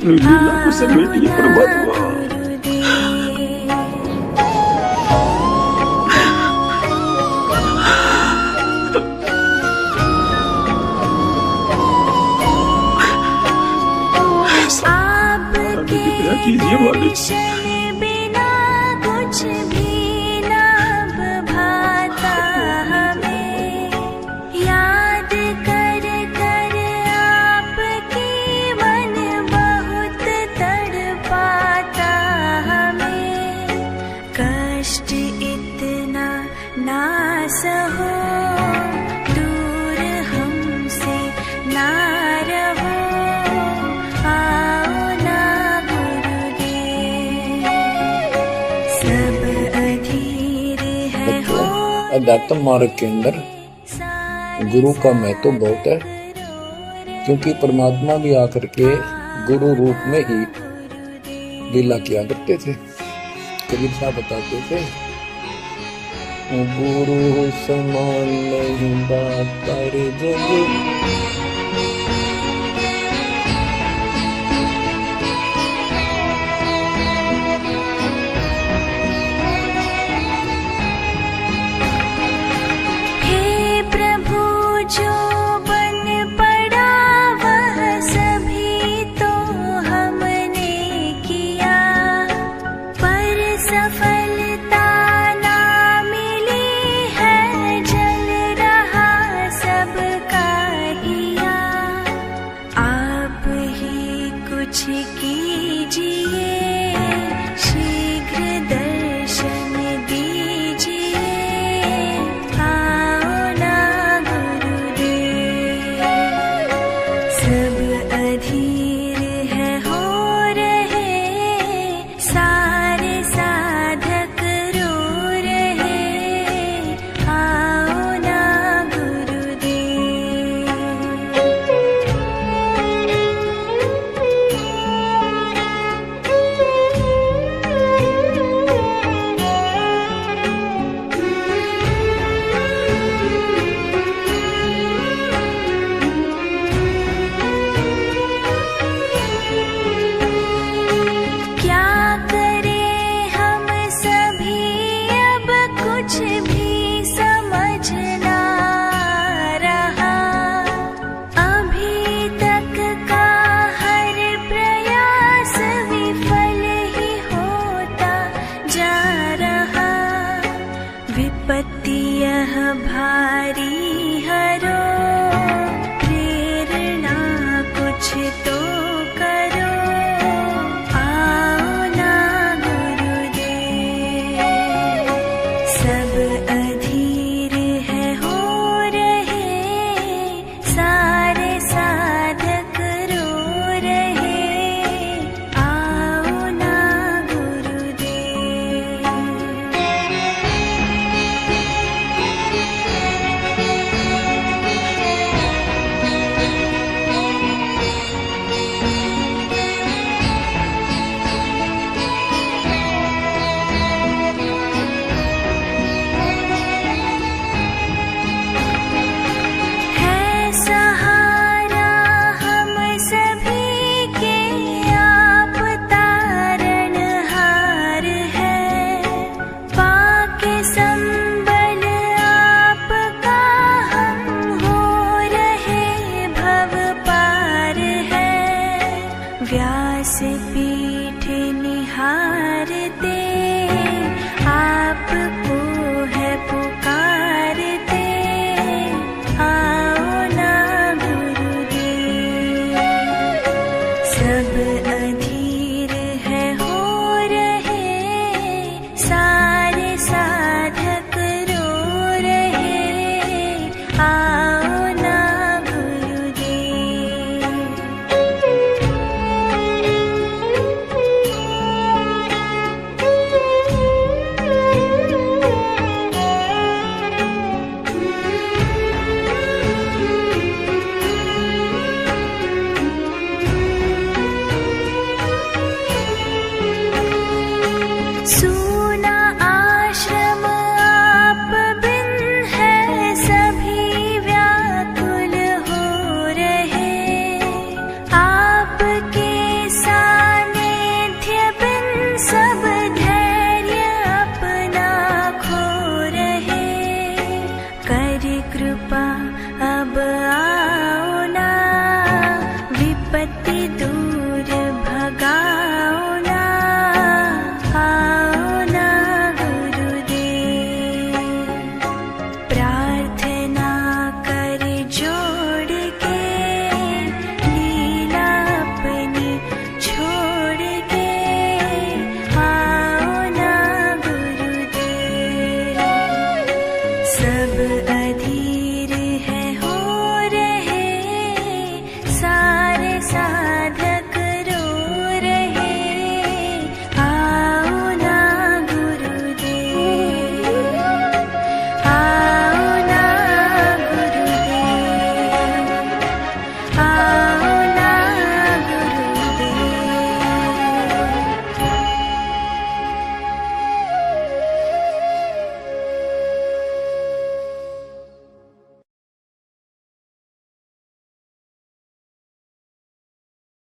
अपनी लीला को समेटिए परमात्मा। कीजिए मालिक। बिना कुछ भी ना भाता हमें, याद कर कर आपकी मन बहुत तड़पाता हमें। कष्ट इतना ना सहो, दूर हमसे ना रहो, अध्यात्म मार्ग के अंदर गुरु का महत्व बहुत है, क्योंकि परमात्मा भी आकर के गुरु रूप में ही लीला किया करते थे। कबीर साहब बताते थे, गुरु समान नहीं दातार जग, सफलता ना मिली है, जल रहा सबका हिया। आप ही कुछ कीजिए, शीघ्र दर्शन दीजिए, आओ ना गुरुदेव। सब अधीर है हो रहे, सारे साधक रो रहे, आओ ना गुरुदेव। क्या करें हम सभी, अब कुछ भी समझ ना रहा। अभी तक का हर प्रयास विफल ही होता जा रहा। विपत्ति यह भारी हरो, प्रेरणा कुछ तो करो, आओ ना गुरुदेव। सब अधीर है हो रहे, सारे साधक रो रहे, आओ ना गुरुदेव। है सहारा हम सभी के आप तारणहार है, पाके संबल आपका हम हो रहे भव पार है। व्यास पीठ निहारते, आपको है पुकारते, आओ ना गुरुदेव। सब अधीर है हो रहे, सारे साधक रो रहे, आओ ना गुरुदेव। अति दूर